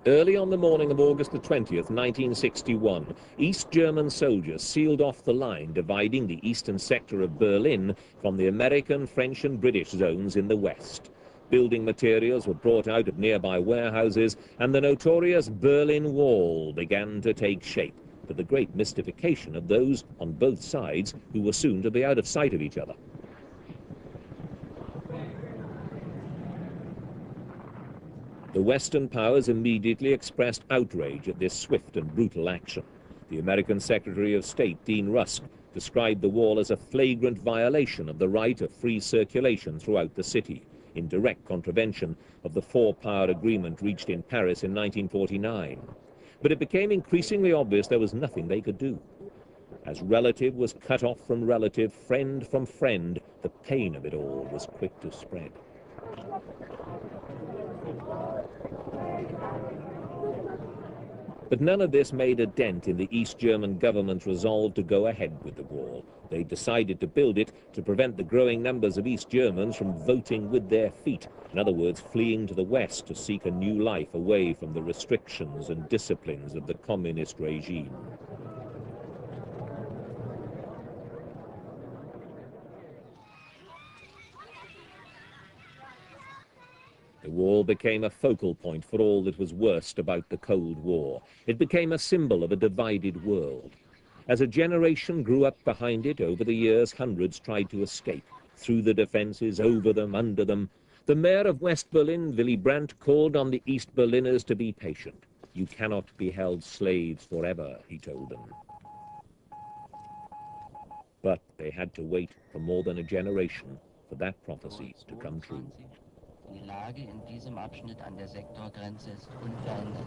Early on the morning of August the 20th, 1961, East German soldiers sealed off the line dividing the eastern sector of Berlin from the American, French and British zones in the west. Building materials were brought out of nearby warehouses, and the notorious Berlin Wall began to take shape, to the great mystification of those on both sides who were soon to be out of sight of each other. The Western powers immediately expressed outrage at this swift and brutal action. The American Secretary of State, Dean Rusk, described the wall as a flagrant violation of the right of free circulation throughout the city, in direct contravention of the four-power agreement reached in Paris in 1949. But it became increasingly obvious there was nothing they could do. As relative was cut off from relative, friend from friend, the pain of it all was quick to spread. But none of this made a dent in the East German government's resolve to go ahead with the wall. They decided to build it to prevent the growing numbers of East Germans from voting with their feet. In other words, fleeing to the west to seek a new life away from the restrictions and disciplines of the communist regime. The wall became a focal point for all that was worst about the Cold War. It became a symbol of a divided world. As a generation grew up behind it, over the years, hundreds tried to escape. Through the defenses, over them, under them. The mayor of West Berlin, Willy Brandt, called on the East Berliners to be patient. You cannot be held slaves forever, he told them. But they had to wait for more than a generation for that prophecy to come true. Die Lage in diesem Abschnitt an der Sektorgrenze ist unverändert.